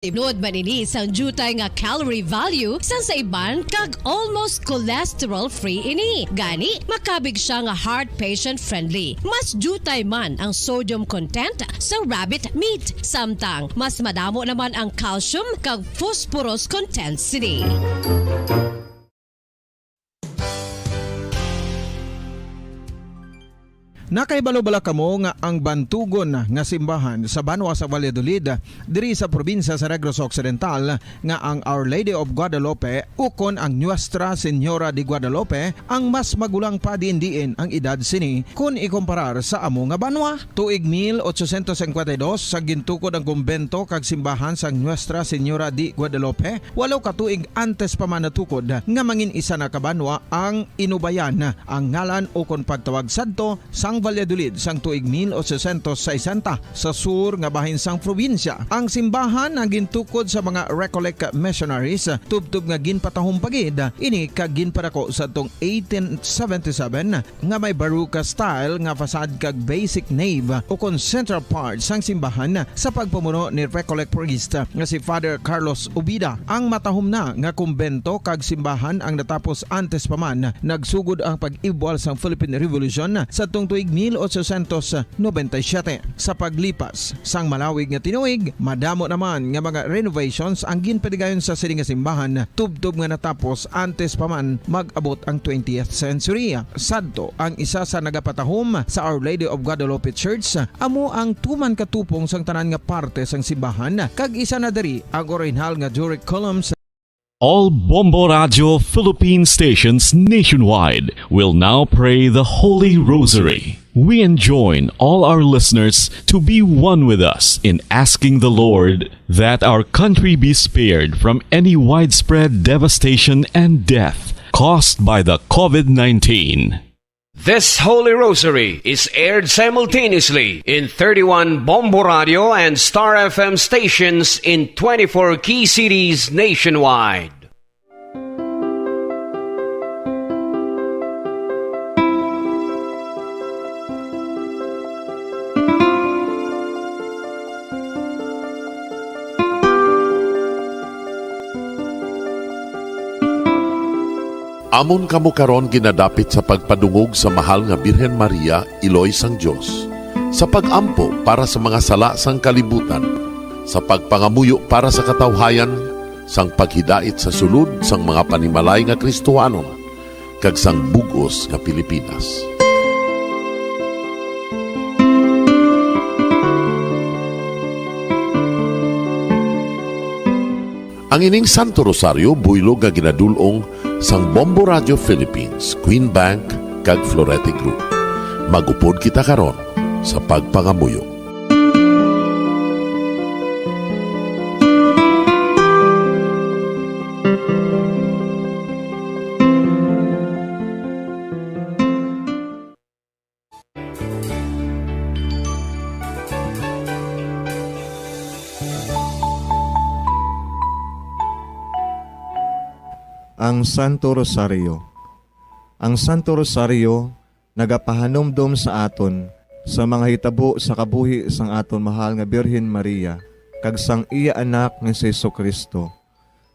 Ibnod manini sang jutay nga calorie value sang sa iban kag almost cholesterol free ini. Gani makabig siya nga heart patient friendly. Mas jutay man ang sodium content sa rabbit meat. Samtang mas madamo naman ang calcium kag phosphorus content sini. Nakaibalo-bala kamo nga ang bantugon nga simbahan sa Banwa sa Valladolid diri sa probinsya sa Negros Occidental nga ang Our Lady of Guadalupe ukon ang Nuestra Señora de Guadalupe ang mas magulang pa diin ang edad sini kung ikomparar sa amo nga banwa. Tuig 1852 sa gintukod ang kumbento kag simbahan sang Nuestra Señora de Guadalupe, walo ka tuig antes pa man natukod nga mangin isa na kabanwa ang inubayan ang ngalan ukon pagtawag sadto sang Valladolid sang tuig 1860 sa sur nga bahin sang probinsya. Ang simbahan ang gintukod sa mga Recollect missionaries tubtub nga ginpatahong pagid ini kag ginpadako sa tong 1877 nga may baruka style nga fasad kag basic nave o kon central part sang simbahan sa pagpamuno ni Recollect priest nga si Father Carlos Ubida. Ang matahom na nga kumbento kag simbahan ang natapos antes pa man nagsugod ang pag-ibwal sang Philippine Revolution sa tong tuig 1897. Sa paglipas sang malawig nga tinuig, madamo naman nga mga renovations ang ginpadigayon sa sining nga simbahan tubtob nga natapos antes pa man mag-abot ang 20th century. Sadto ang isa sa nagapatahom sa Our Lady of Guadalupe Church amo ang tuman katupong sang tanan nga parte sang simbahan kag isa na diri ang original nga Doric columns. All Bombo Radio Philippine stations nationwide will now pray the Holy Rosary. We enjoin all our listeners to be one with us in asking the Lord that our country be spared from any widespread devastation and death caused by the COVID-19. This Holy Rosary is aired simultaneously in 31 Bombo Radio and Star FM stations in 24 key cities nationwide. Amon kamo karon ginadapit sa pagpadungog sa mahal nga Birhen Maria, Iloy sang Dios, sa pagampo para sa mga sala sang kalibutan, sa pagpangamuyo para sa katawhayan, sang paghidait sa sulod sang mga panimalay nga Kristohanon, kag sang bugos nga Pilipinas. Ang ining Santo Rosario buylog nga ginadulong sang Bombo Radio Philippines, Queen Bank, kag Florete Group. Magupod kita karon sa pagpangamuyo. Ang Santo Rosario. Ang Santo Rosario nagapahanomdom sa aton sa mga hitabo sa kabuhi sang aton mahal nga Birhen Maria kag sang iya anak nga si Jesucristo.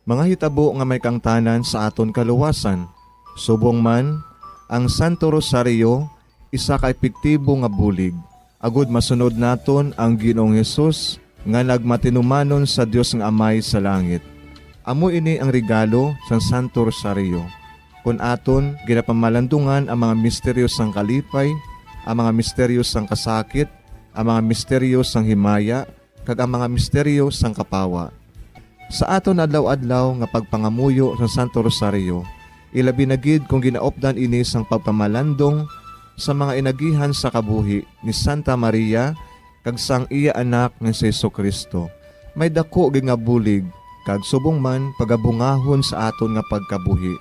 Mga hitabo nga may kangtanan sa aton kaluwasan. Subong man, ang Santo Rosario isa ka epektibo nga bulig. Agud masunod naton ang Ginoong Hesus nga nagmatinumanon sa Dios nga Amay sa langit. Amo ini ang regalo sa Santo Rosario. Kung aton ginapamalandungan ang mga misteryo sang kalipay, ang mga misteryo sang kasakit, ang mga misteryo sang himaya, kag ang mga misteryo sang kapawa. Sa aton adlaw-adlaw nga pagpangamuyo sa Santo Rosario, ilabi na gid kung ginaopdan ini sang pagpamalandong sa mga inagihan sa kabuhi ni Santa Maria kag sang iya anak nga si Jesucristo. May dako gid nga bulig kag subong man pagabungahon sa aton nga pagkabuhi.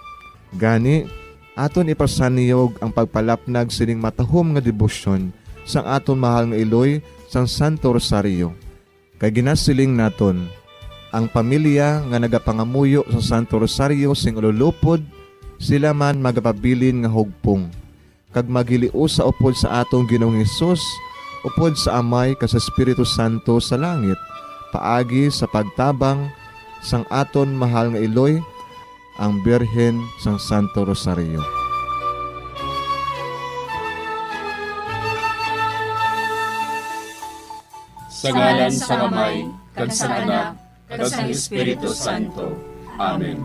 Gani, aton ipasaniyog ang pagpalapnag sining matahom nga debosyon sang aton mahal nga Iloy sang Santo Rosario. Kay ginasiling naton, ang pamilya nga nagapangamuyo sa Santo Rosario sing ululupod, sila man magapabilin nga hugpong. Kag magiliu sa upod sa atong Ginoong Hesus, upod sa Amay kas Espiritu Santo sa langit, paagi sa pagtabang sang aton mahal nga Iloy, ang Birhen sang Santo Rosario. Sa ngalan sa Kamay, kag sa Anak, kag sa Espiritu Santo. Amen.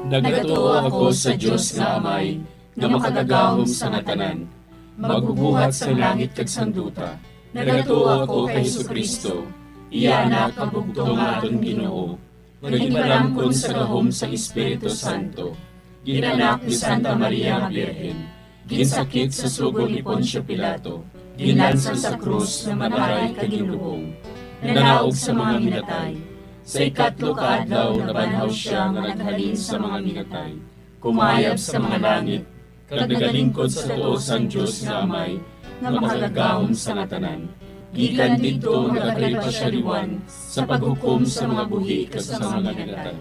Nagatuo ako sa Dios nga Amay, nga makagagahom sa ngatanan, magbubuhat sa langit kag sanduta. Nagatuo ako kay Jesucristo, iya anak ang bugtong aton Ginoo. Nagipalamkon sa gahom sa Espiritu Santo. Ginanak ni Santa Maria nga Birhen. Ginsakit sa sugod ni Poncio Pilato. Ginlansang sa krus na manaray kaginlubong. Nanaog sa mga minatay. Sa ikatlo ka adlaw nabanhaw siya nga naghalin sa mga minatay. Kumayab sa mga langit, kag nagalingkod sa tuo sang Dios nga Amay, nga makagagahom sa ngatanan. Gikan didto nagakalipa siya liwan sa paghukom sa mga buhi kag sa mga minatay.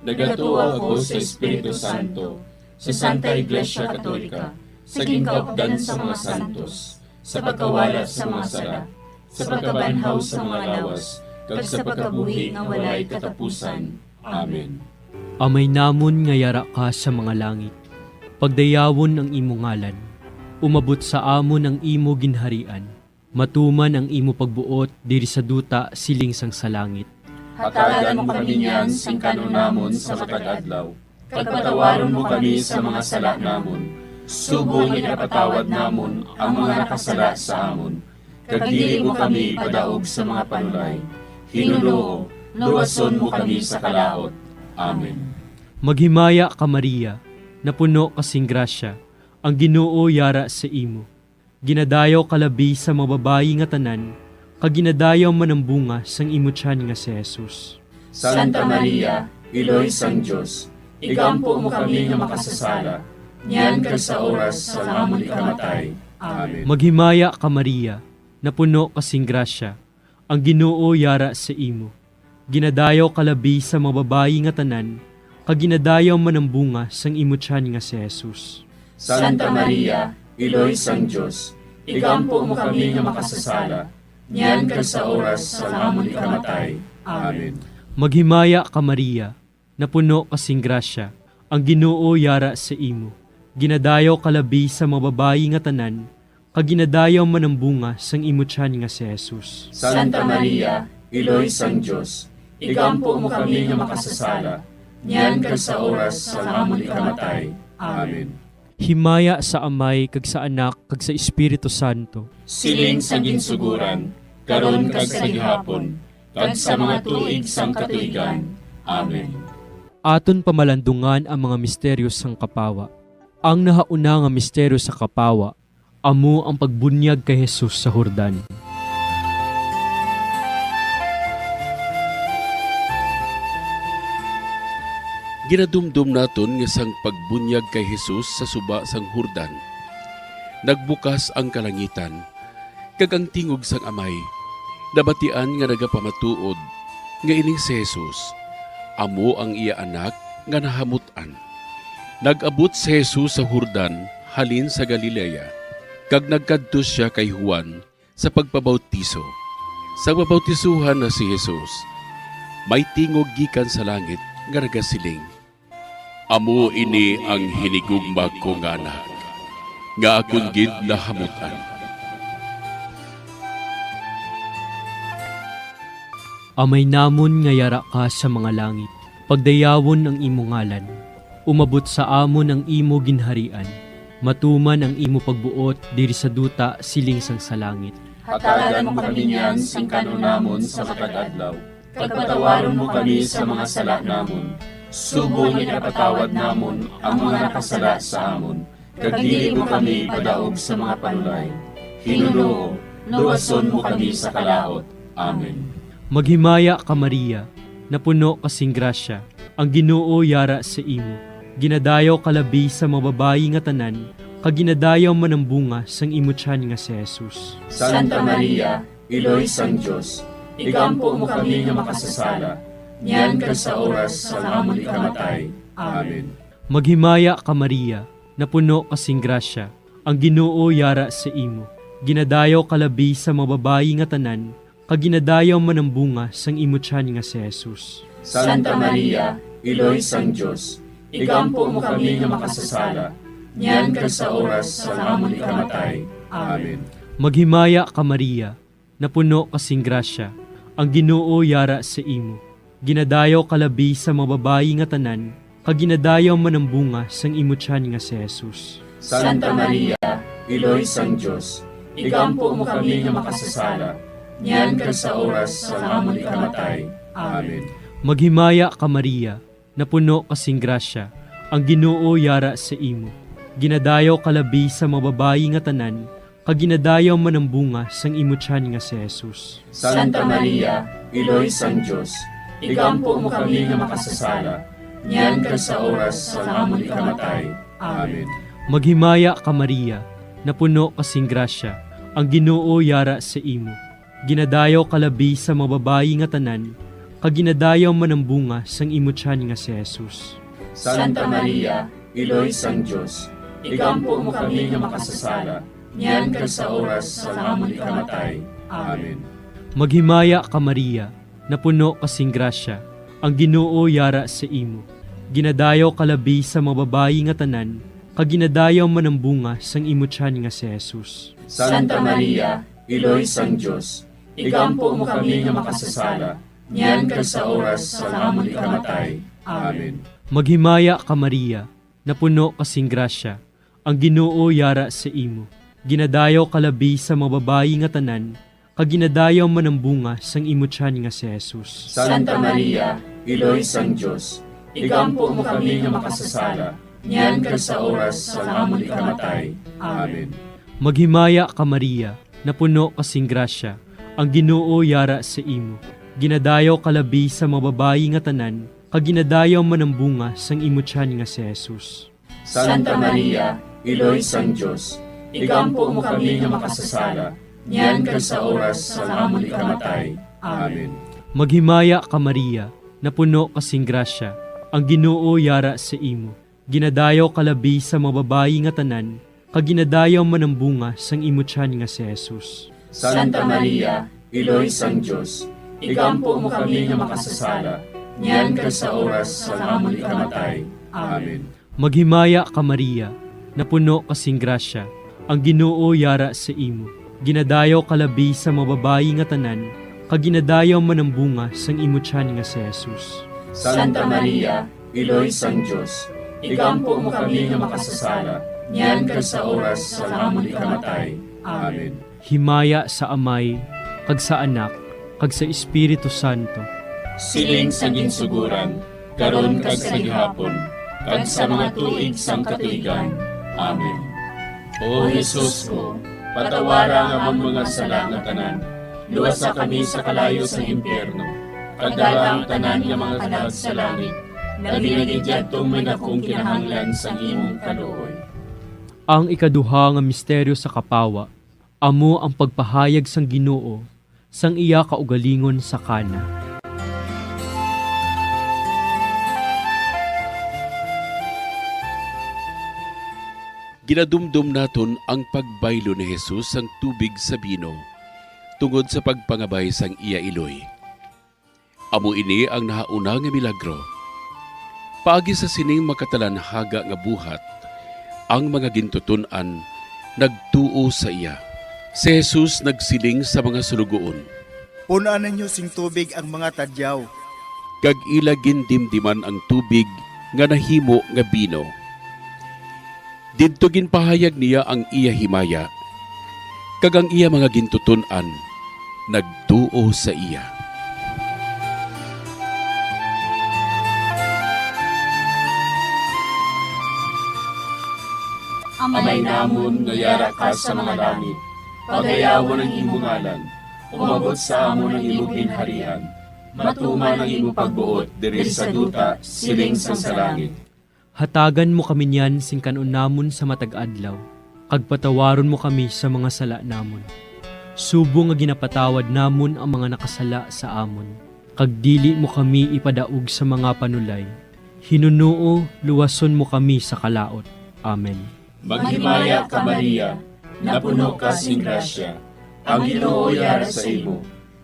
Nagatuo ako sa Espiritu Santo, sa Santa Iglesia Katolika, sa gingkaupdan sa mga santos, sa pagkawala sa mga sala, sa pagkabanhaw sa mga lawas, kag sa pagkabuhi nga walay katapusan. Amen. Amay namon nga yara ka sa mga langit, pagdayawon ang imo ngalan, umabot sa amon ang imo ginharian, matuman ang imo pagbuot diri sa duta siling sang sa langit. Hatagan mo kami niyan sing kanon namon sa matag adlaw, kag patawaron mo kami sa mga sala namon, sugo nga napatawad namon ang mga nakasala sa amon. Kag dili mo kami padaog sa mga panulay. Hinunoo, luwason mo kami sa kalaot. Amen. Maghimaya ka Maria, napuno kasing grasya, ang Ginoo yara sa imo. Ginadayaw kalabi sa mababayi nga tanan, kag ginadayaw man ang bunga sang imo tiyan nga si Jesus. Santa Maria, Iloy sang Dios, igampo mo kami nga makasasala, niyan kag sa oras sa amon ikamatay. Amen. Maghimaya ka Maria, napuno kasing grasya, ang Ginoo yara sa imo. Ginadayaw kalabi sa mababayi nga tanan, kag ginadayaw man ang bunga sang imo tiyan nga si Jesus. Santa Maria, Iloy sang Dios, igampo mo kami nga makasasala, niyan kag sa oras sa amon ikamatay. Amen. Maghimaya ka Maria, napuno kasing grasya, ang Ginoo yara sa imo. Ginadayaw kalabi sa mababayi nga tanan, kag ginadayaw man ang bunga sang imo tiyan nga si Jesus. Santa Maria, Iloy sang Dios, igampo mo kami nga makasasala, niyan kag sa oras sa amon ikamatay. Amen. Himaya sa Amay kag sa Anak kag sa Espiritu Santo. Siling sa ginsuguran, karon kag sa gihapon, kag sa mga tuig sang katuigan. Amen. Aton pamalandungan ang mga misteryo sang kapawa. Ang nahauna nga misteryo sa kapawa, amo ang pagbunyag kay Jesus sa Jordan. Ginadumdum naton nga sang pagbunyag kay Jesus sa suba sang Jordan. Nagbukas ang kalangitan, kag ang tingog sang Amay, nabatian nga nagapamatuod, nga ining si Jesus, amo ang iya anak nga nahamutan. Nag-abot si Jesus sa Jordan, halin sa Galilea, kag nagkadto siya kay Juan sa pagpabautiso. Sa pabautisuhan na si Jesus, may tingog gikan sa langit nga nagasiling, amo ini ang hinigugma ko nga anak, nga akong gid nahamutan. Amay namon nga yara ka sa mga langit, pagdayawon ang imo ngalan, umabot sa amon ang imo ginharian, matuman ang imo pagbuot diri sa duta siling sang sa langit. Hatagan mo kami niyan sing kanon namon sa matag adlaw, kag patawaron mo kami sa mga sala namon, sugo nga napatawad namon ang mga nakasala sa amon, kag dili mo kami padaog sa mga panulay. Hinunoo, luwason mo kami sa kalaot. Amen. Maghimaya ka Maria, napuno kasing grasya, ang Ginoo yara sa imo. Ginadayaw kalabi sa mababayi nga tanan, kag ginadayaw man ang bunga sang imo tiyan nga si Jesus. Santa Maria, Iloy sang Dios, igampo mo kami nga makasasala, niyan kag sa oras sa amon ikamatay. Amen. Maghimaya ka Maria, napuno kasing grasya, ang Ginoo yara sa imo. Ginadayaw kalabi sa mababayi nga tanan, kaginadayaw man ang bunga sang imo tiyan nga si Jesus. Santa Maria, Iloy sang Diyos, igampo mo kami nga makasasala, niyan kag sa oras sa amon ikamatay. Amen. Maghimaya ka Maria, napuno kasing grasya, ang Ginoo yara sa imo. Ginadayaw kalabi sa mga babayi nga tanan, kaginadayaw man ang bunga sang imo tiyan nga si Jesus. Santa Maria, Iloy sang Diyos, igampo mo kami nga makasasala, niyan kag sa oras sa amon ikamatay. Amen. Maghimaya ka Maria, napuno kasing grasya, ang Ginoo yara sa imo. Ginadayaw kalabi sa mga babayi nga tanan, kaginadayaw man ang bunga sang imo tiyan nga si Jesus. Santa Maria, Iloy sang Diyos, igampo mo kami nga makasasala, niyan kag sa oras sa amon ikamatay. Amen. Maghimaya ka Maria, napuno kasing grasya, ang Ginoo yara sa imo. Ginadayaw kalabi sa mga babayi nga tanan, kaginadayaw man ang bunga sang imo tiyan nga si Jesus. Santa Maria, Iloy sang Diyos, igampo mo kami nga makasasala, niyan kag sa oras sa amon ikamatay. Amen. Maghimaya ka Maria, napuno kasing grasya, ang Ginoo yara sa imo. Ginadayaw kalabi sa mga babayi nga tanan, kaginadayaw man ang bunga sang imo tiyan nga si Jesus. Santa Maria, Iloy sang Diyos, igampo mo kami nga makasasala, niyan kag sa oras sa amon ikamatay. Amen. Maghimaya ka Maria, napuno kasing grasya, ang Ginoo yara sa imo. Ginadayaw kalabi sa mga babayi nga tanan, kaginadayaw man ang bunga sang imo tiyan nga si Jesus. Santa Maria, Iloy sang Diyos, igampo mo kami nga makasasala, niyan kag sa oras sa amon ikamatay. Amen. Maghimaya ka Maria, napuno kasing grasya, ang Ginoo yara sa imo. Ginadayaw kalabi sa mga babayi nga tanan, kaginadayaw man ang bunga sang imo tiyan nga si Jesus. Santa Maria, Iloy sang Diyos, igampo mo kami nga makasasala, niyan kag sa oras sa amon ikamatay. Amen. Maghimaya ka Maria, napuno kasing grasya, ang Ginoo yara sa imo. Ginadayaw kalabi sa mga babayi nga tanan, kaginadayaw man ang bunga sang imo tiyan nga si Jesus. Santa Maria, Iloy sang Diyos, igampo mo kami nga makasasala, niyan kag sa oras sa amon ikamatay. Amen. Maghimaya ka Maria, napuno kasing grasya, ang Ginoo yara sa imo. Ginadayaw kalabi sa mga babayi nga tanan, kaginadayaw man ang bunga sang imo tiyan nga si Jesus. Santa Maria, Iloy sang Diyos, igampo mo kami nga makasasala, niyan kag sa oras sa amon ikamatay. Amen. Himaya sa Amay, kag sa Anak, kag sa Espiritu Santo. Siling sa ginsuguran, karon kag sa gihapon, kag sa mga tuig sang katuigan. Amen. O Jesus ko, patawara nga among mga sala nga tanan, luwasa kami sa kalayo sa impyerno, kagdala ang tanan nga mga kalag sa langit, nabinagidjadtong may nakong kinahanglan sa imong kaluoy. Ang ikaduha nga misteryo sa kapawa, amo ang pagpahayag sang Ginoo sang iya kaugalingon sa Kana. Ginadumdum naton ang pagbaylo ni Jesus sang tubig sa bino tungod sa pagpangabay sang iya iloy. Amo ini ang nahauna nga milagro. Paagi sa sining makatalanhaga nga buhat, ang mga gintutunan nagtuo sa iya. Si Jesus nagsiling sa mga sulugoon. Punan ninyo sing tubig ang mga tadyaw. Kag ila gindimdiman ang tubig nga nahimo nga bino. Didto ginpahayag niya ang iya himaya. Kag ang iya mga gintutunan nagtuo sa iya. Amay namon nga yara ka sa mga langit, pagayawon ang imong ngalan, umabot sa amon ang imong ginharian, matuman ang imong pagbuot diri sa duta siling sa langit. Hatagan mo kami niyan sing kanon namon sa matag adlaw, kag patawaron mo kami sa mga sala namon. Subo nga ginapatawad namon ang mga nakasala sa amon, kag dili mo kami ipadaog sa mga panulay. Hinunuo, luwason mo kami sa kalaot. Amen. Maghimaya ka Maria, napuno ka sing grasya, ang Ginoo yara sa imo,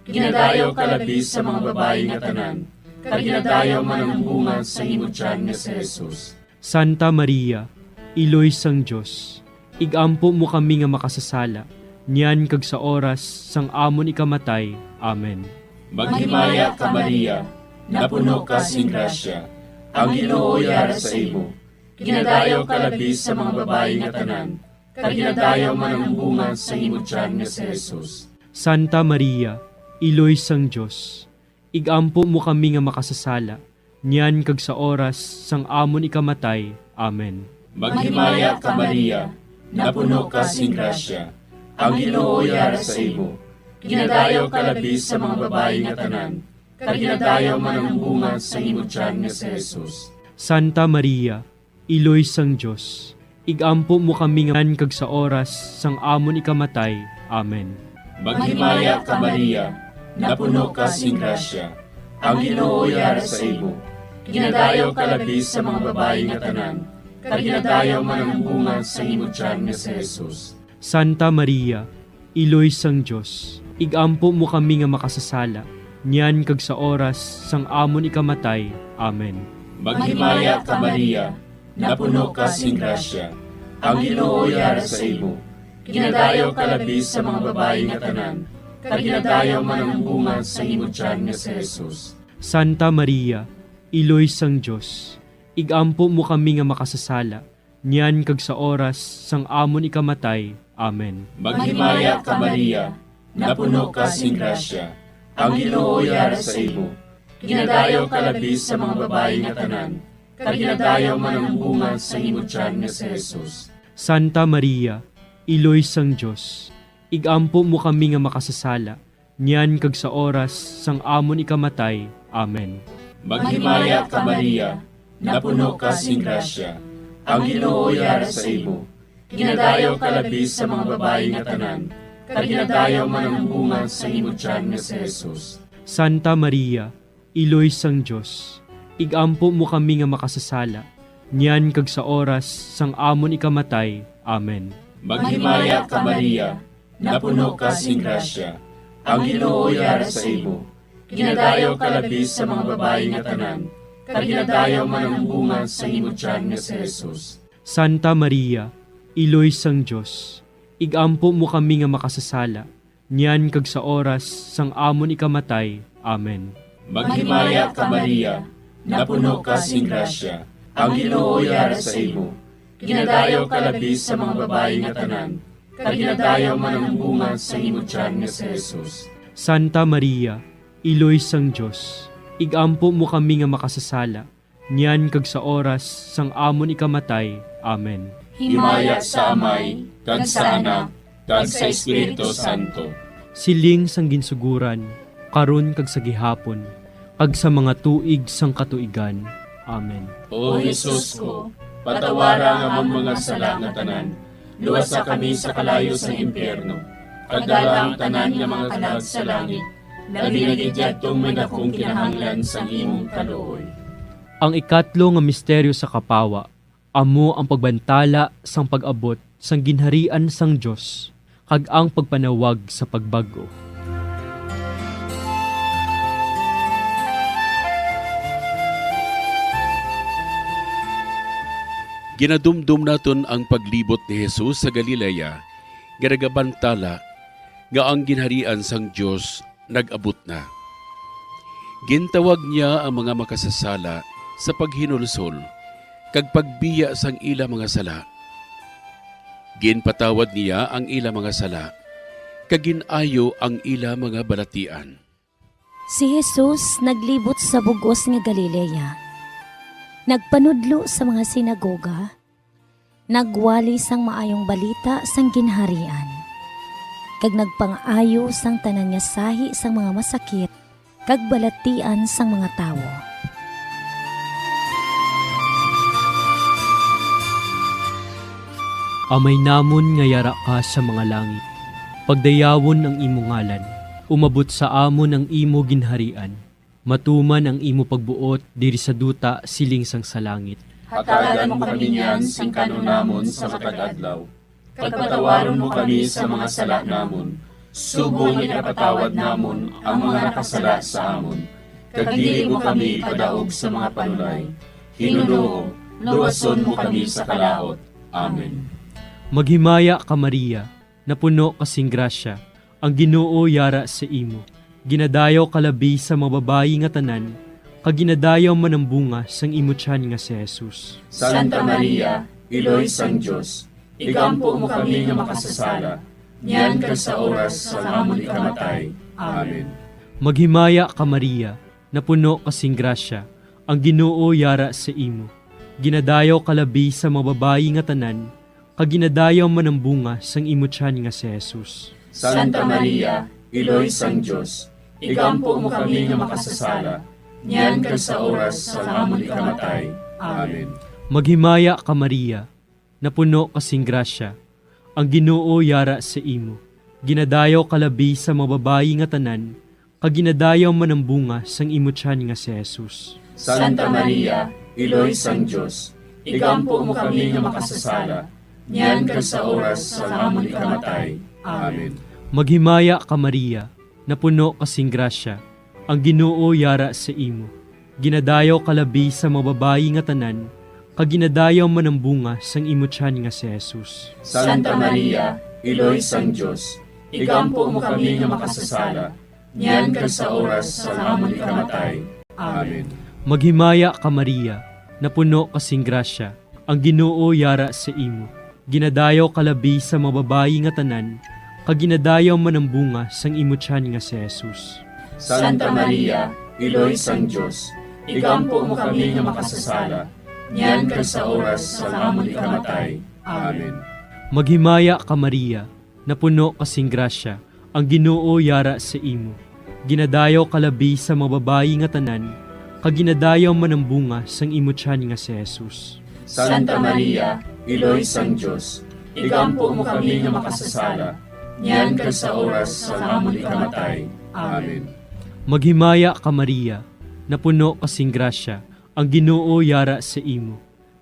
ginadayaw kalabis sa mga babae nga tanan, kag ginadayaw man ang bunga sa imong tiyan nga si Jesus. Santa Maria, Iloy sang Dios, igampo mo kami nga makasasala, niyan kag sa oras sang amon ikamatay. Amen. Maghimaya ka Maria, napuno ka sing grasya, ang Ginoo yara sa imo. Ginadayaw kalabis sa mga babae nga tanan, kag ginadayaw man ang bunga sa imong tiyan nga si Jesus. Santa Maria, Iloy sang Dios, igampo mo kami nga makasasala, niyan kag sa oras sang amon ikamatay. Amen. Maghimaya ka Maria, napuno ka sing grasya, ang Ginoo yara sa imo. Ginadayaw kalabis sa mga babae nga tanan, kag ginadayaw man ang bunga sa imong tiyan nga si Jesus. Santa Maria, Iloy sang Dios, igampo mo kami nga kag sa oras sang amon ikamatay. Amen. Maghimaya ka Maria, napuno ka sing grasya, ang Ginoo yara sa imo. Ginadayaw kalabis sa mga babae nga tanan, kag ginadayaw man ang bunga sa imong tiyan nga si Jesus. Santa Maria, Iloy sang Dios, igampo mo kami nga makasasala, niyan kag sa oras sang amon ikamatay. Amen. Maghimaya ka Maria, napuno ka sing grasya, ang Ginoo yara sa imo. Ginadayaw kalabis sa mga babae nga tanan, kag ginadayaw man ang bunga sa imong tiyan nga si Jesus. Santa Maria, Iloy sang Dios, igampo mo kami nga makasasala, niyan kag sa oras sang amon ikamatay. Amen. Maghimaya ka Maria, napuno ka sing grasya, ang Ginoo yara sa imo. Ginadayaw kalabis sa mga babae nga tanan, kag ginadayaw man ang bunga sa imong tiyan nga si Jesus. Santa Maria, Iloy sang Dios, igampo mo kami nga makasasala, niyan kag sa oras sang amon ikamatay. Amen. Maghimaya ka Maria, napuno ka sing grasya, ang Ginoo yara sa imo. Ginadayaw kalabis sa mga babae nga tanan, kag ginadayaw man ang bunga sa imong tiyan nga si Jesus. Santa Maria, Iloy sang Dios, igampo mo kami nga makasasala, niyan kag sa oras sang amon ikamatay. Amen. Maghimaya ka Maria, napuno ka sing grasya, ang Ginoo yara sa imo. Ginadayaw kalabis sa mga babae nga tanan, kag ginadayaw man ang bunga sa imong tiyan nga si Jesus. Santa Maria, Iloy sang Dios, igampo mo kami nga makasasala, niyan kag sa oras sang amon ikamatay. Amen. Maghimaya ka Maria, napuno ka sing grasya, ang Ginoo yara sa imo. Ginadayaw kalabis sa mga babae nga tanan, kag ginadayaw man ang bunga sa imong tiyan nga si Jesus. Santa Maria, Iloy sang Dios, igampo mo kami nga makasasala, niyan kag sa oras sang amon ikamatay. Amen. Himaya sa Amay, kag sa Anak, kag sa Espiritu Santo. Siling sang ginsuguran, karon kag sa gihapon, kag sa mga tuig sang katuigan. Amen. O Jesus ko, patawara nga among mga sala nga tanan, luwasa kami sa kalayo sa impyerno, kag dala ang tanan nga mga kalag sa langit, labi na gidyadtong may dakong kinahanglan sa imong kaluoy. Ang ikatlo nga misteryo sa kapawa, amo ang pagbantala sang pag-abot sang ginharian sang Dios, kag ang pagpanawag sa pagbago. Ginadumdum naton ang paglibot ni Jesus sa Galilea, garagabantala nga ang ginharian sang Dios nag-abot na. Gintawag niya ang mga makasasala sa paghinulsol, kag pagbiya sang ila mga sala. Ginpatawad niya ang ila mga sala, kag ginayo ang ila mga balatian. Si Jesus naglibot sa bugos nga Galilea. Nagpanudlo sa mga sinagoga, nagwali sang maayong balita sang ginharian, kag nagpang-ayo sang tanan nga sahi sang mga masakit, kag balatian sang mga tawo. Amay namon nga yara ka sa mga langit, pagdayawon ang imo ngalan, umabot sa amon ang imo ginharian. Matuman ang imo pagbuot diri sa duta siling sang sa langit. Hatagan mo kami niyan sing kanon namon sa matag adlaw. Kag patawaron mo kami sa mga sala namon, Subong ipatawad namon ang mga nakasala sa amon. Kag dili mo kami padaog sa mga panulay. Hinunoo, luwason mo kami sa kalaot. Amen. Maghimaya ka Maria, na puno kasing grasya, ang Ginoo yara sa imo. Ginadayaw kalabi sa mga babayi nga tanan, kag ginadayaw man ang bunga sang imo tiyan nga si Jesus. Santa Maria, Iloy sang Diyos, igampo mo kami nga makasasala, niyan ka sa oras sa amon ikamatay. Amen. Maghimaya ka Maria, na puno kasing grasya, ang Ginoo yara sa imo. Ginadayaw kalabi sa mga babayi nga tanan, kag ginadayaw man ang bunga sang imo tiyan nga si Jesus. Santa Maria, Iloy sang Diyos, igampo mo kami nga makasasala, niyan ka sa oras sa amon ikamatay. Amen. Maghimaya ka Maria, na puno kasing grasya, ang Ginoo yara sa imo. Ginadayaw kalabi sa mga babayi nga tanan, kag ginadayaw man ang bunga sang imo tiyan nga si Jesus. Santa Maria, Iloy sang Diyos, igampo mo kami nga makasasala, niyan ka sa oras sa amon ikamatay. Amen. Maghimaya ka Maria, na puno kasing grasya, ang Ginoo yara sa imo. Ginadayaw kalabi sa mga babayi nga tanan, kag ginadayaw man ang bunga sang imo tiyan nga si Jesus. Santa Maria, Iloy sang Diyos, igampo mo kami nga makasasala, niyan ka sa oras sa amon ikamatay. Amen. Maghimaya ka Maria, na puno kasing grasya, ang Ginoo yara sa imo. Ginadayaw kalabi sa mga babayi nga tanan, kag ginadayaw man ang bunga sang imo tiyan nga si Jesus. Santa Maria, Iloy sang Diyos, igampo mo kami nga makasasala, niyan ka sa oras sa amon ikamatay. Amen. Maghimaya ka Maria, na puno kasing grasya, ang Ginoo yara sa imo. Ginadayaw kalabi sa mga babayi nga tanan, kag ginadayaw man ang bunga sang imo tiyan nga si Jesus. Santa Maria, Iloy sang Diyos, igampo mo kami nga makasasala, niyan ka sa oras sa amon ikamatay. Amen. Maghimaya ka Maria, na puno kasing grasya, ang Ginoo yara sa imo.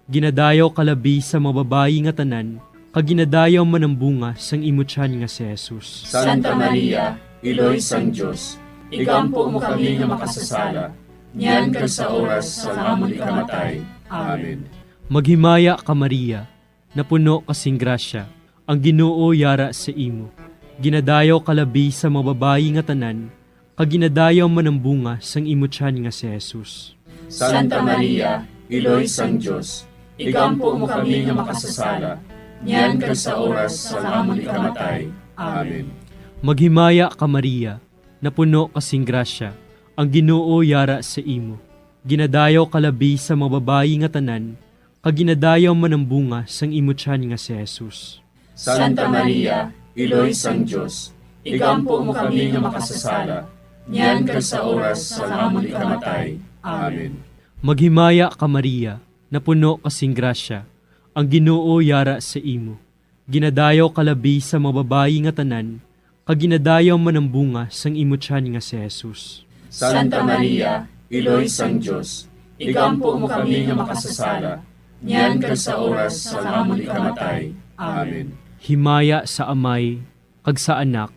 Ginadayaw kalabi sa mga babayi nga tanan, kag ginadayaw man ang bunga sang imo tiyan nga si Jesus. Santa Maria, Iloy sang Diyos, igampo mo kami nga makasasala, niyan ka sa oras sa amon ikamatay. Amen. Maghimaya ka Maria, na puno kasing grasya, ang Ginoo yara sa imo. Ginadayaw kalabi sa mga babayi nga tanan, kag ginadayaw man ang bunga sang imo tiyan nga si Jesus. Santa Maria, Iloy sang Diyos, igampo mo kami nga makasasala, niyan ka sa oras sa amon ikamatay. Amen. Maghimaya ka Maria, na puno kasing grasya, ang Ginoo yara sa imo. Ginadayaw kalabi sa mga babayi nga tanan, kag ginadayaw man ang bunga sang imo tiyan nga si Jesus. Santa Maria, Iloy sang Diyos, igampo mo kami nga makasasala, niyan ka sa oras sa amon ikamatay. Amen. Maghimaya ka Maria, na puno kasing grasya, ang Ginoo yara sa imo. Ginadayaw kalabi sa mga babayi nga tanan, kag ginadayaw man ang bunga sang imo tiyan nga si Jesus. Santa Maria, Iloy sang Diyos, igampo mo kami nga makasasala, niyan ka sa oras sa amon ikamatay. Amen. Himaya sa Amay, kag sa Anak,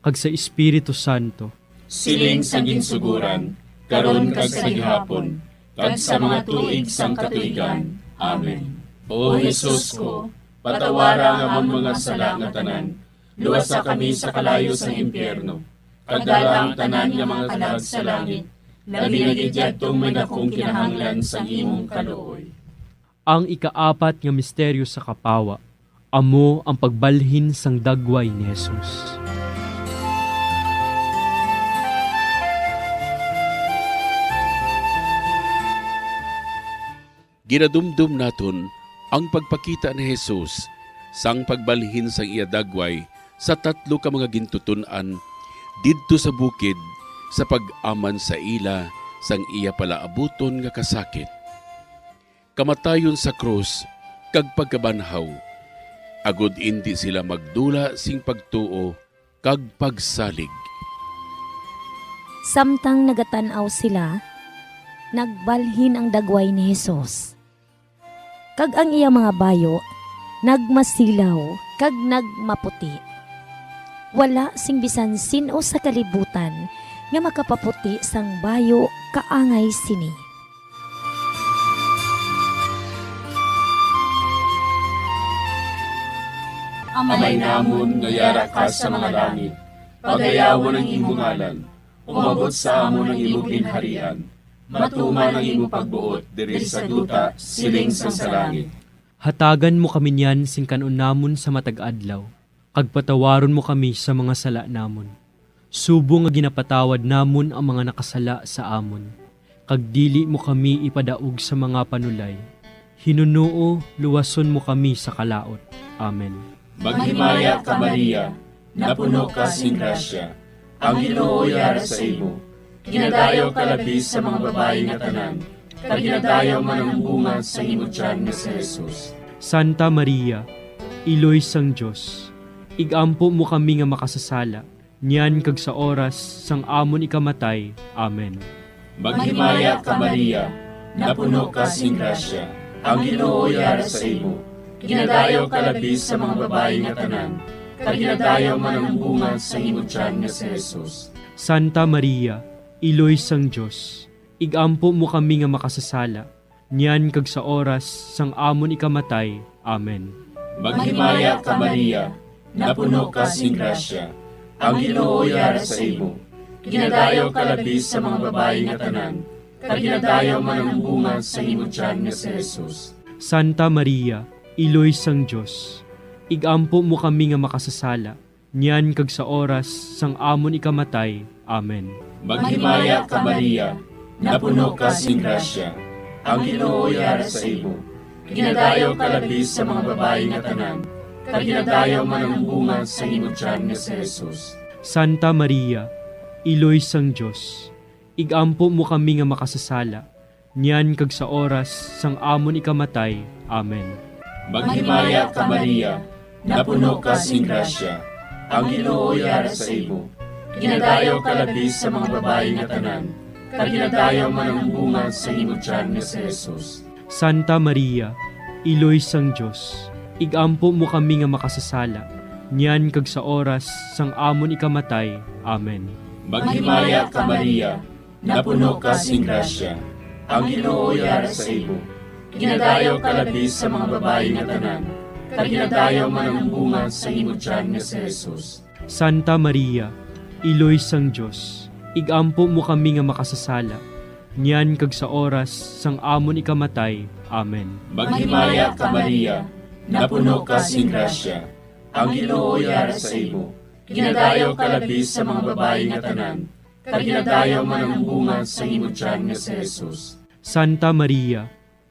kag sa Espiritu Santo. Siling sa ginsuguran, karon kag sa gihapon, kag sa mga tuig sang katuigan. Amen. O Jesus ko, patawara nga among mga sala nga tanan, luwasa kami sa kalayo sa impyerno, kag dala ang tanan nga mga kalag sa langit, labi na gidyadtong may dakong kinahanglan sa imong kaluoy. Ang ikaapat nga misteryo sa kapawa, amo ang pagbalhin sang dagway ni Jesus. Ginadumdum naton ang pagpakita ni Jesus sang pagbalhin sang iya dagway sa tatlo ka mga gintutunan didto sa bukid sa pag-aman sa ila sang iya palaabuton nga kasakit. Kamatayon sa krus kag pagkabanhaw, agud indi sila magdula sing pagtuo kag pagsalig. Samtang nagatanaw sila, nagbalhin ang dagway ni Jesus. Kag ang iya mga bayo, nagmasilaw, kag nagmaputi. Wala sing bisan sino sa kalibutan nga makapaputi sang bayo kaangay sini. Amay namon nga yara ka sa mga langit, pagayawan ang imong ngalan, umabot sa amon ang imong ginharian, matuman ang imong pagbuot diri sa duta siling sa langit. Hatagan mo kami niyan sing kanon namon sa matag adlaw. Kagpatawaron mo kami sa mga sala namon. Subo nga ginapatawad namon ang mga nakasala sa amon. Kagdili mo kami ipadaog sa mga panulay. Hinunuo, luwason mo kami sa kalaot. Amen. Maghimaya ka Maria, napuno ka sing grasya, ang Ginoo yara sa imo. Ginadayaw ka labis sa mga babae nga tanan, kag ginadayaw man ang bunga sa imo tiyan nga si Jesus. Santa Maria, Iloy sang Diyos, igampo mo kami nga makasasala, niyan kag sa oras sang amon ikamatay. Amen. Maghimaya ka Maria, napuno ka sing grasya, ang Ginoo yara sa imo. Ginadayaw ka labis sa mga babae nga tanan, kag ginadayaw man ang bunga sa imo tiyan nga si Jesus. Santa Maria, Iloy sang Diyos, igampo mo kami nga makasasala, niyan kag sa oras sang amon ikamatay. Amen. Maghimaya ka Maria, napuno ka sing grasya, ang Ginoo yara sa imo. Ginadayaw ka labis sa mga babae nga tanan, kag ginadayaw man ang bunga sa imo tiyan nga si Jesus. Santa Maria, Iloy sang Diyos, igampo mo kami nga makasasala, niyan kag sa oras sang amon ikamatay. Amen. Maghimaya ka Maria, napuno ka sing grasya, ang Ginoo yara sa imo. Ginadayaw ka labis sa mga babae nga tanan, kag ginadayaw man ang bunga sa imo tiyan nga si Jesus. Santa Maria, Iloy sang Diyos, igampo mo kami nga makasasala, niyan kag sa oras sang amon ikamatay. Amen. Maghimaya ka Maria, napuno ka sing grasya, ang Ginoo yara sa imo. Ginadayaw ka labis sa mga babae nga tanan, kag ginadayaw man ang bunga sa imo tiyan nga si Jesus. Santa Maria, Iloy sang Diyos, igampo mo kami nga makasasala, niyan kag sa oras sang amon ikamatay. Amen. Maghimaya ka Maria, napuno ka sing grasya, ang Ginoo yara sa imo. Ginadayaw ka labis sa mga babae nga tanan, kag ginadayaw man ang bunga sa imo tiyan nga si Jesus. Santa Maria, Iloy sang Diyos, igampo mo kami nga makasasala, niyan kag sa oras sang amon ikamatay. Amen. Maghimaya ka Maria, napuno ka sing grasya, ang Ginoo yara sa imo. Ginadayaw ka labis sa mga babae nga tanan, kag ginadayaw man ang bunga sa imo tiyan nga si Jesus. Santa Maria,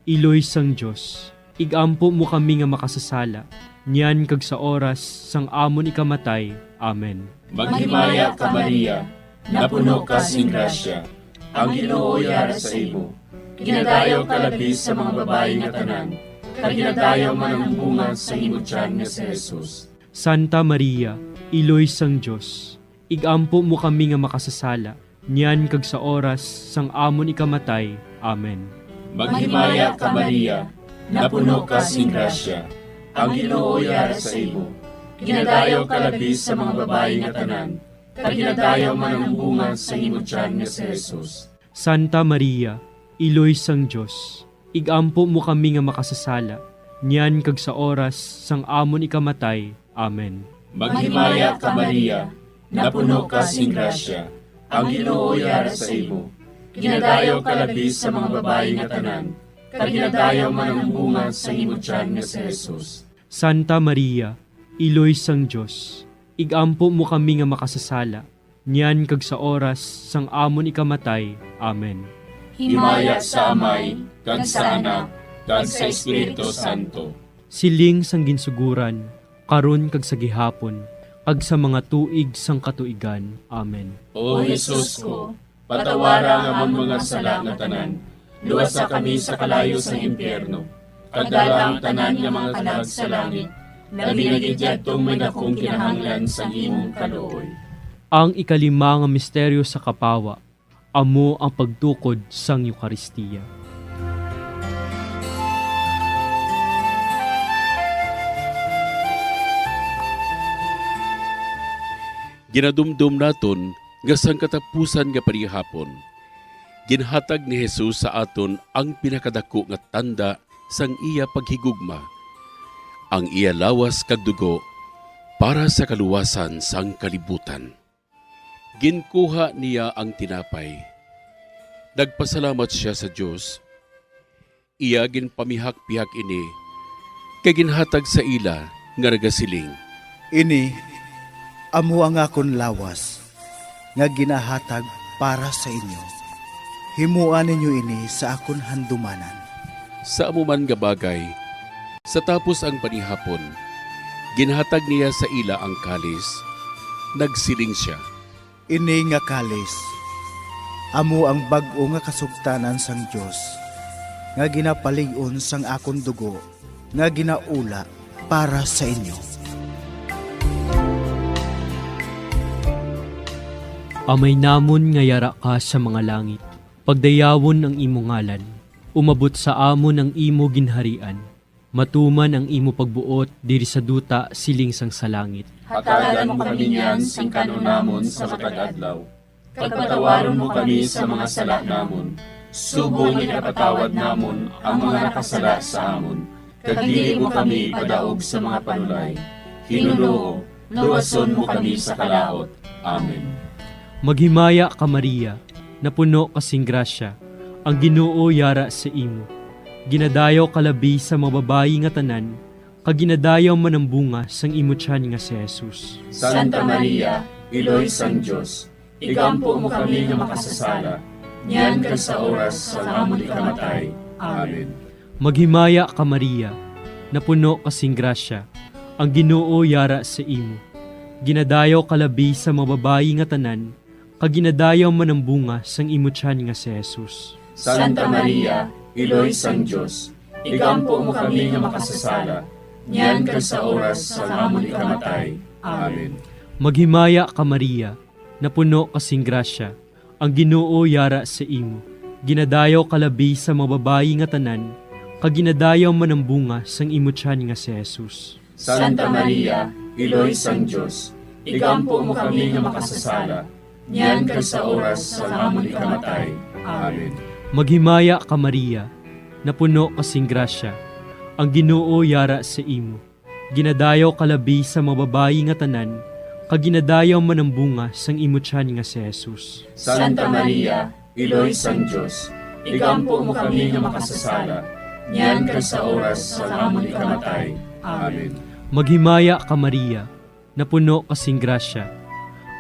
Iloy sang Diyos, igampo mo kami nga makasasala, niyan kag sa oras sang amon ikamatay. Amen. Maghimaya ka Maria, napuno ka sing grasya, ang Ginoo yara sa imo. Ginadayaw ka labis sa mga babae nga tanan, kag ginadayaw man ang bunga sa imo tiyan nga si Jesus. Santa Maria, Iloy sang Diyos, igampo mo kami nga makasasala, niyan kag sa oras sang amon ikamatay. Amen. Maghimaya ka Maria, napuno ka sing grasya, ang Ginoo yara sa imo. Ginadayaw ka labis sa mga babae nga tanan, kag ginadayaw man ang bunga sa imo tiyan nga si Jesus. Santa Maria, Iloy sang Diyos, igampo mo kami nga makasasala, niyan kag sa oras sang amon ikamatay. Amen. Maghimaya ka Maria, napuno ka sing grasya, ang Ginoo yara sa imo. Ginadayaw ka labis sa mga babae nga tanan, kag ginadayaw man ang bunga sa imo tiyan nga si Jesus. Santa Maria, Iloy sang Diyos, igampo mo kami nga makasasala, niyan kag sa oras sang amon ikamatay. Amen. Himaya sa Amay, kag sa Anak, kag sa Espiritu Santo. Siling sang ginsuguran, karon kag sa gihapon, kag sa mga tuig sang katuigan. Amen. O Jesus ko, patawara nga amon mga sala nga tanan, luwasa kami sa kalayo sa impyerno, kadala ang tanan nga mga kalag sa langit, labi na gidyadtong may dakong kinahanglan sa imong kaluoy. Ang ikalima nga misteryo sa kapawa, amo ang pagtukod sang Eukaristiya. Ginadumdum naton nga sang katapusan nga panihapon, ginhatag ni Jesus sa aton ang pinakadako nga tanda sang iya paghigugma, ang iya lawas kag dugo para sa kaluwasan sang kalibutan. Ginkuha niya ang tinapay. Nagpasalamat siya sa Dios. Iya ginpamihak-pihak ini kay ginhatag sa ila nga nagasiling. Ini, amo ang akon lawas, nga ginahatag para sa inyo. Himuan ninyo ini sa akon handumanan. Sa amuman nga bagay, sa tapos ang panihapon, ginhatag niya sa ila ang kalis, nagsiling siya. Ini nga kalis, amo ang bag-o nga kasugtanan sang Dios, nga ginapalig-on sang akon dugo, nga ginaula para sa inyo. Amay namon nga yara ka sa mga langit, pagdayawon ang imo ngalan, umabot sa amon ang imo ginharian, matuman ang imo pagbuot diri sa duta siling sang sa langit. Hatagan mo kami niyan sing kanunamon sa matag adlaw. Pagpatawaron mo kami sa mga sala namon. Subong ikapatawad namon ang mga nakasala sa amon. Kag dili mo kami padaog sa mga panulay. Hinunoo, luwason mo kami sa kalaot. Amen. Maghimaya ka Maria, napuno kasing grasya, ang Ginoo yara sa imo. Ginadayaw kalabi sa mga babayi nga tanan, kag ginadayaw man ang bunga sang imo tiyan nga si Jesus. Santa Maria, Iloy sang Dios, igampo mo kami nga makasasala, niyan ka sa oras sa amon ikamatay. Amen. Maghimaya ka Maria, napuno kasing grasya, ang Ginoo yara sa imo. Ginadayaw kalabi sa mga babayi nga tanan, kag ginadayaw man ang bunga sang imo tiyan nga si Jesus. Santa Maria, Iloy sang Dios, igampo mo kami nga makasasala, niyan ka sa oras sa amon ikamatay. Amen. Maghimaya ka Maria, napuno kasing grasya, ang Ginoo yara sa imo. Ginadayaw kalabi sa mga babayi nga tanan, kag ginadayaw man ang bunga sang imo tiyan nga si Jesus. Santa Maria, Iloy sang Dios, igampo mo kami nga makasasala, niyan ka sa oras sa amon ikamatay. Amen. Maghimaya ka Maria, napuno kasing grasya, ang Ginoo yara sa imo. Ginadayaw kalabi sa mga babayi nga tanan, kag ginadayaw man ang bunga sang imo tiyan nga si Jesus. Santa Maria, Iloy sang Dios, igampo mo kami nga makasasala, niyan ka sa oras sa amon ikamatay. Amen. Maghimaya ka Maria, napuno kasing grasya,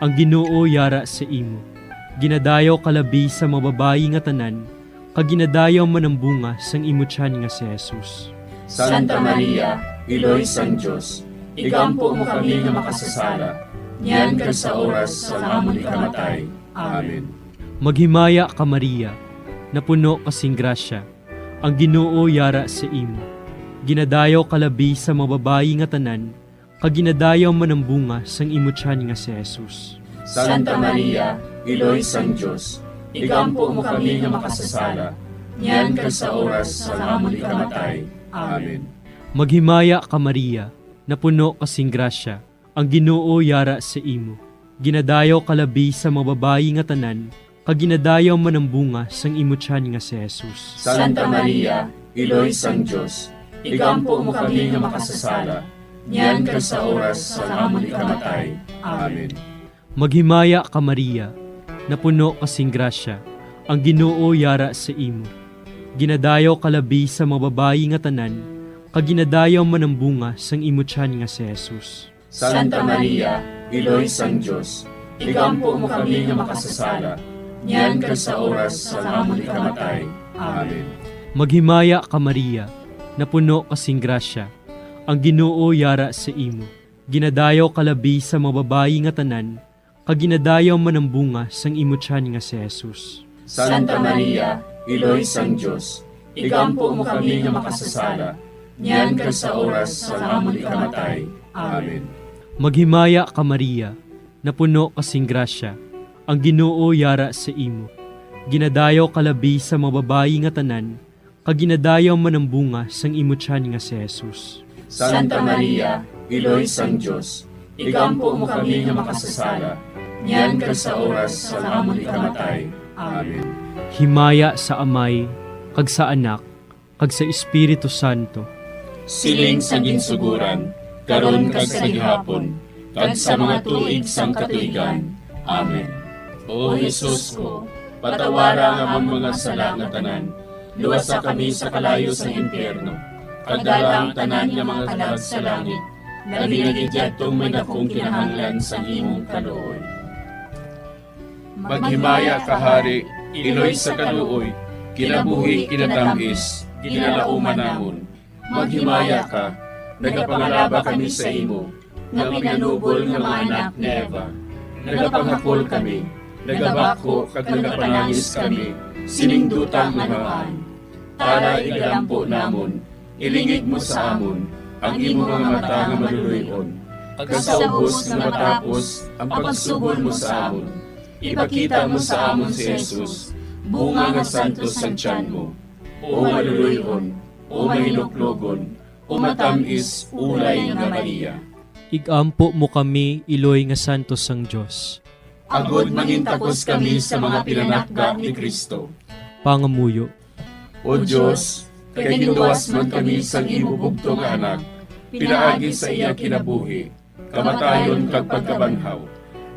ang Ginoo yara sa imo. Ginadayaw kalabi sa mga babayi nga tanan, kag ginadayaw man ang bunga sang imo tiyan nga si Jesus. Santa Maria, Iloy sang Dios, igampo mo kami nga makasasala, niyan ka sa oras sa amon ikamatay. Amen. Maghimaya ka Maria, napuno kasing grasya, ang Ginoo yara sa imo. Ginadayaw kalabi sa mga babayi nga tanan, kag ginadayaw man ang bunga sang imo tiyan nga si Jesus. Santa Maria, Iloy sang Dios, igampo mo kami nga makasasala, niyan ka sa oras sa amon ikamatay. Amen. Maghimaya ka Maria, napuno kasing grasya, ang Ginoo yara sa imo. Ginadayaw kalabi sa mga babayi nga tanan, kag ginadayaw man ang bunga sang imo tiyan nga si Jesus. Santa Maria, Iloy sang Dios, igampo mo kami nga makasasala, niyan ka sa oras sa amon ikamatay. Amen. Maghimaya ka Maria, napuno kasing grasya, ang Ginoo yara sa imo. Ginadayaw kalabi sa mga babayi nga tanan, kag ginadayaw man ang bunga sang imo tiyan nga si Jesus. Santa Maria, Iloy sang Dios, igampo mo kami nga makasasala, niyan ka sa oras sa amon ikamatay. Amen. Maghimaya ka Maria, napuno kasing grasya, ang Ginoo yara sa imo. Ginadayaw kalabi sa mga babayi nga tanan, kag ginadayaw man ang bunga sang imo tiyan nga si Jesus. Santa Maria, Iloy sang Dios, igampo mo kami nga makasasala, niyan ka sa oras sa amon ikamatay. Amen. Maghimaya ka Maria, napuno kasing grasya, ang Ginoo yara sa imo. Ginadayaw kalabi sa mga babayi nga tanan, kag ginadayaw man ang bunga sang imo tiyan nga si Jesus. Santa Maria, Iloy sang Dios, igampo mo kami nga makasasala, niyan ka sa oras sa amon ikamatay. Amen. Himaya sa Amay, kag sa Anak, kag sa Espiritu Santo. Siling sa ginsuguran, karon kag sa gihapon, kag sa mga tuig sang katuigan. Amen. O Jesus ko, patawara nga among mga sala nga tanan, luwasa kami sa kalayo sa impyerno, kag dalang tanan nga mga kalag sa langit, labi na gidyatong may dakong kinahanglan sa imong kaluoy. Maghimaya ka, Hari, iloy sa kaluoy, kinabuhi kinatamis, ginalauman namon. Maghimaya ka, nagapangalaba kami sa imo, nga pinanubol nga mga anak ni Eva. Nagapanghakol kami, nagabako kag nagapanangis kami, siningdutang manawaan. Para igalampo namon, ilingig mo sa amon, ang imo mga mata nga maluluyon. Kag sa ubos nga matapos, ang pagsugod mo sa amon. Ipakita mo sa amon si Jesus, bunga nga santos sa tiyan mo. O maluluyon, o mahiluklogon, o matamis, ulay nga Maria. Igampo mo kami, Iloy nga Santos sang Diyos. Agod mangintapos kami sa mga pinanakda ni Kristo. Pangamuyo. O Diyos, kay ginuwas man kami sang imo bugtong nga anak, pinaagi sa iya kinabuhi, kamatayon kag pagkabanhaw.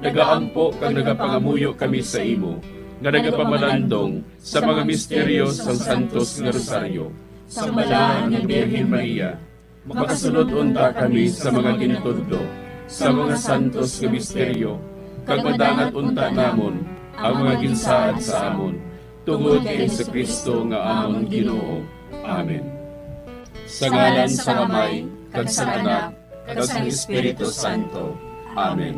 Nagaampo kag nagapangamuyo kami sa imo, nga nagapamalandong sa mga misteryo sang Santos nga Rosaryo. Sa balaan ng Birhen Maria, makasunod unta kami sa mga ginitudlo, sa mga santos nga misteryo, kag madangat unta namon ang mga ginsaad sa amon, tungod kay Jesucristo nga amon Ginoo. Amen. Sa ngalan sa Amay, kag sa Anak, kag sa Espiritu Santo. Amen.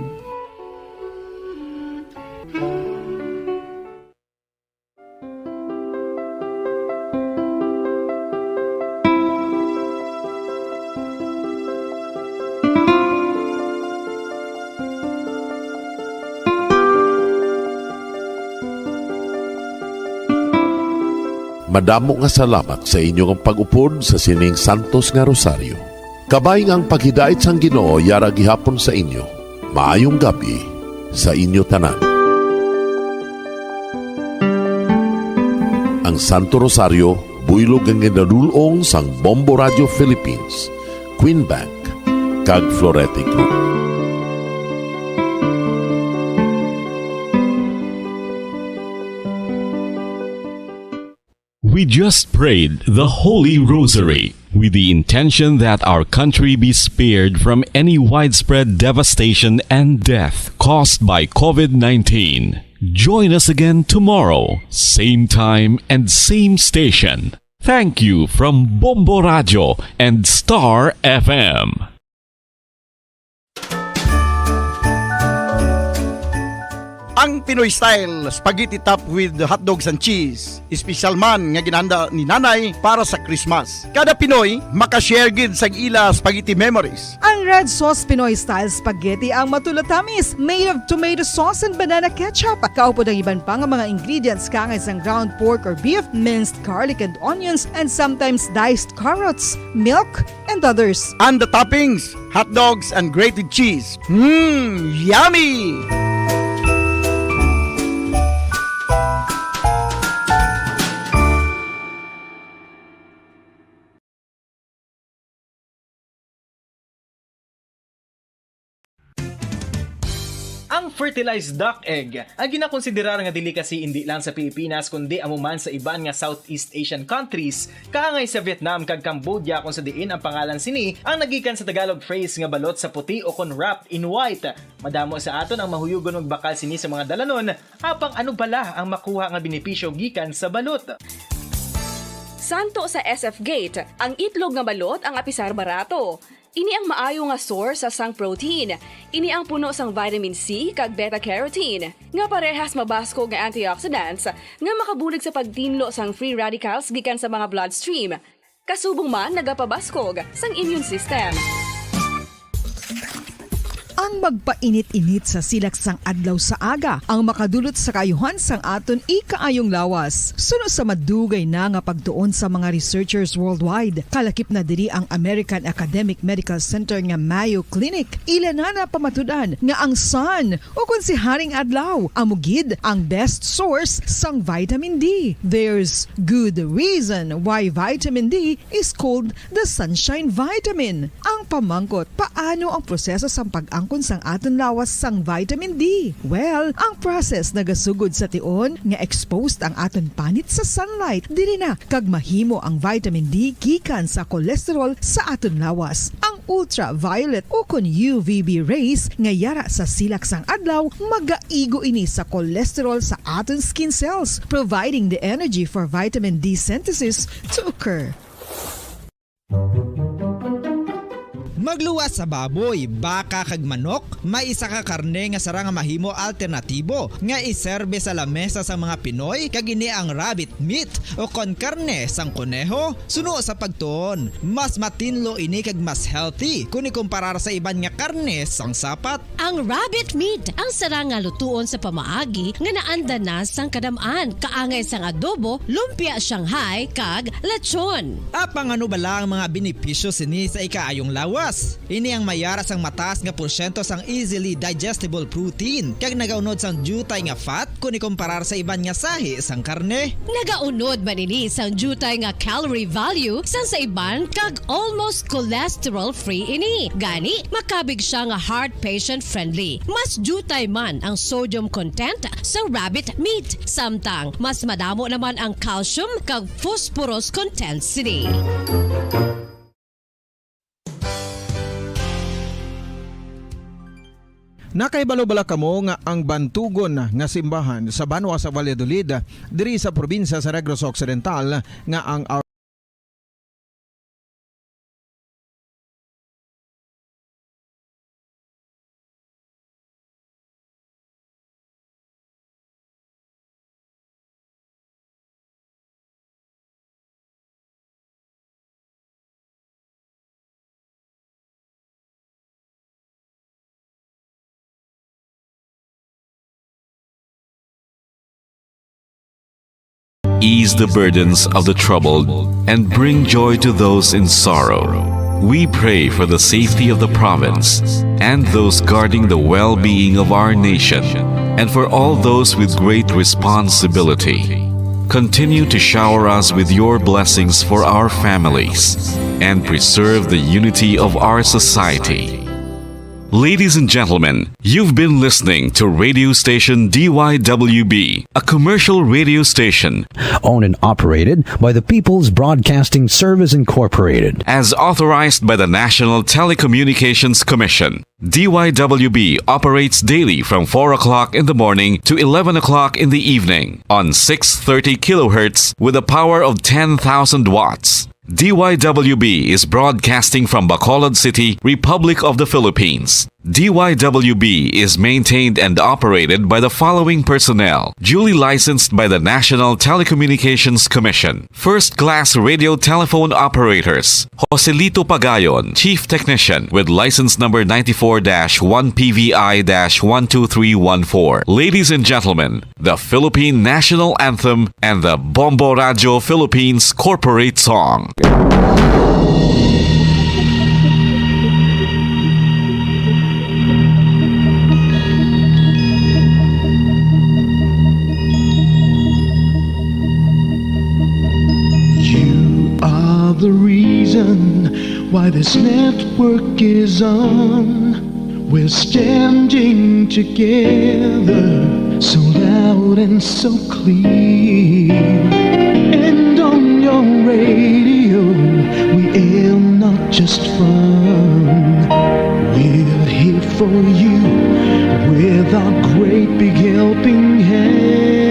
Madamo nga salamat sa inyong pag-upod sa sining Santos nga Rosaryo. Kabay nga ang paghidait sang Ginoo yara gihapon sa inyo. Maayong gabi sa inyo tanan. Ang Santo Rosario buylog ang ginadulong sang Bombo Radio Philippines, Queen Bank, kag Florete Group. We just prayed the Holy Rosary with the intention that our country be spared from any widespread devastation and death caused by COVID-19. Join us again tomorrow, same time and same station. Thank you from Bombo Radio and Star FM. Ang Pinoy Style Spaghetti Top with hot dogs and cheese. Special man nga ginanda ni nanay para sa Christmas. Kada Pinoy makashare gid sa ila spaghetti memories. Ang Red Sauce Pinoy Style Spaghetti ang matulatamis made of tomato sauce and banana ketchup. Kaupod ang iban pang mga ingredients kangay sang ground pork or beef, minced garlic and onions, and sometimes diced carrots, milk, and others. And the toppings, hot dogs and grated cheese. Yummy! Ang fertilized duck egg ang ginakonsiderar nga delicacy hindi lang sa Pilipinas kundi amuman sa iban nga Southeast Asian countries, kaangay sa Vietnam kag Cambodia kung sa diin ang pangalan sini ang nagikan sa Tagalog phrase nga balot sa puti o kon wrapped in white. Madamo sa aton ang mahuyugon og bakal sini sa mga dalanon, apang ano bala ang makuha nga benepisyo gikan sa balot. Santo sa SF Gate, ang itlog nga balot ang apisar barato. Ini ang maayo nga source sa sang protein. Ini ang puno sang vitamin C kag beta-carotene. Nga parehas mabasko nga antioxidants nga makabulig sa pagtinlo sang free radicals gikan sa mga bloodstream. Kasubong man nagapabaskog sang immune system. ang magpainit-init sa silaksang adlaw sa aga ang makadulot sa kaayuhan sang aton ikaayong lawas. Suno sa madugay na nga pagtuon sa mga researchers worldwide, kalakip na diri ang American Academic Medical Center nga Mayo Clinic. Ila na pamatudan nga ang sun o kung si Haring Adlaw amugid ang best source sang vitamin D. There's good reason why vitamin D is called the sunshine vitamin. Ang pamangkot, paano ang proseso sang pag-angkon sang aton lawas sang vitamin D? Well, ang process nagasugod sa tion nga exposed ang aton panit sa sunlight. Diri na kag mahimo ang vitamin D gikan sa cholesterol sa aton lawas. Ang ultraviolet o kon UVB rays nga yara sa silak sang adlaw magaigo ini sa cholesterol sa aton skin cells, providing the energy for vitamin D synthesis to occur. Magluwas sa baboy, baka kag manok, may isa ka karne nga sara nga mahimo alternatibo nga iserbe sa lamesa sa mga Pinoy kag ini ang rabbit meat o kon karne sang kuneho. Suno sa pagtuon, mas matinlo ini kag mas healthy kung ikumparar sa iban nga karne sang sapat. Ang rabbit meat ang sara nga lutuon sa pamaagi nga naanda na sang kadamaan, kaangay sang adobo, lumpia Shanghai kag lechon. Apang ano bala ang mga benepisyo sini sa ikaayong lawas? Ini ang mayara sang mataas nga porsyento sang easily digestible protein kag nagaunod sang jutay nga fat kung ikumparar sa iban nga sahi sang karne. Nagaunod man ini sang jutay nga calorie value sang sa iban kag almost cholesterol free ini. Gani makabig siya nga heart patient friendly. Mas jutay man ang sodium content sa rabbit meat, samtang mas madamo naman ang calcium kag phosphorus content sini. Nakaibalo-bala kamo nga ang bantugon nga simbahan sa Banwa sa Valladolid diri sa probinsya sa Negros Occidental nga ang ease the burdens of the troubled, and bring joy to those in sorrow. We pray for the safety of the province and those guarding the well-being of our nation, and for all those with great responsibility. Continue to shower us with your blessings for our families and preserve the unity of our society. Ladies and gentlemen, you've been listening to radio station DYWB, a commercial radio station owned and operated by the People's Broadcasting Service Incorporated, as authorized by the National Telecommunications Commission. DYWB operates daily from 4 o'clock in the morning to 11 o'clock in the evening on 630 kilohertz with a power of 10,000 watts. DYWB is broadcasting from Bacolod City, Republic of the Philippines. DYWB is maintained and operated by the following personnel, duly licensed by the National Telecommunications Commission. First-class radio telephone operators, Joselito Pagayon, Chief Technician with license number 94-1PVI-12314. Ladies and gentlemen, the Philippine National Anthem and the Bombo Radio Philippines Corporate Song. The reason why this network is on, we're standing together so loud and so clear, and on your radio we air not just fun, we're here for you with our great big helping hand.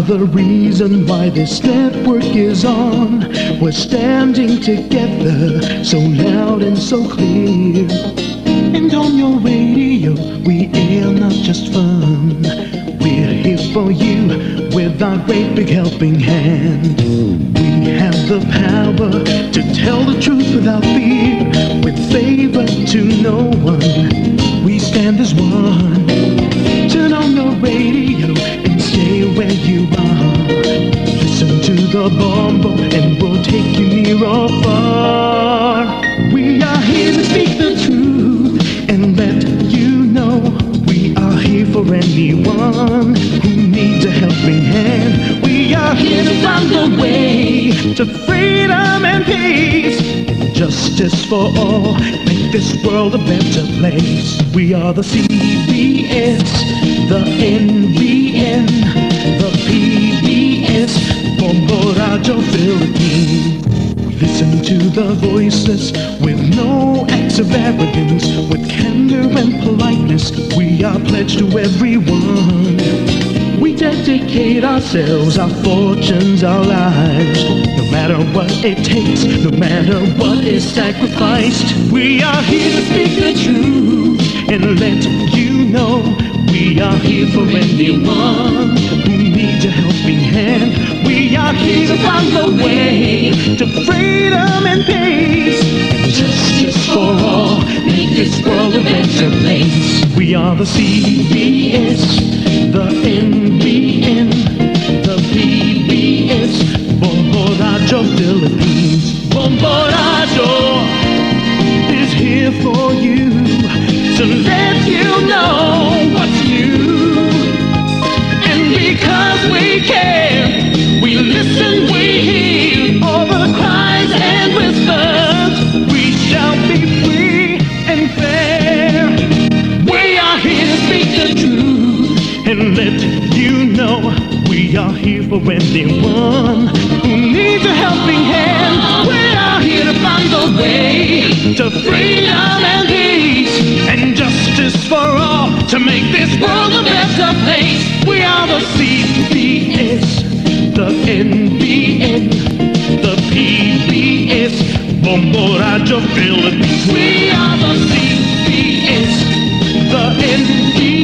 The reason why this network is on, we're standing together so loud and so clear, And on your radio, we air not just fun. We're here for you with our great big helping hand. We have the power to tell the truth without fear, with favor to no one. We stand as one. Turn on your radio and stay where you are. Listen to the bombo and we'll take you near or far. We are here to speak the truth and let you know. We are here for anyone who needs a helping hand. We are here to find the way to freedom and peace, justice for all, make this world a better place. We are the CBS, the NBN, the PBS, Bombo Radio Philippines. Listen to the voices with no acts of arrogance, with candor and politeness. We are pledged to everyone. We dedicate ourselves, our fortunes, our lives, no matter what it takes, no matter what is sacrificed. We are here to speak the truth and let you know. We are here for anyone who needs a helping hand. We are here to find the way to freedom and peace, justice for all, make this world a better place. We are the CBS, the NBN, the PBS, Bombo Radio Philippines. Bombo Radio is here for you to let you know what's new. And because we care, we listen, we hear all the cries and whispers. We shall be free and fair. We are here to speak the truth and let you know. We are here for anyone who needs a helping hand. We are here to find the way to freedom and peace, and justice for all, to make this world a better place. We are the CBS, the NBN, the PBS, Bombo Radio Philippines. We are the CBS, the NBN,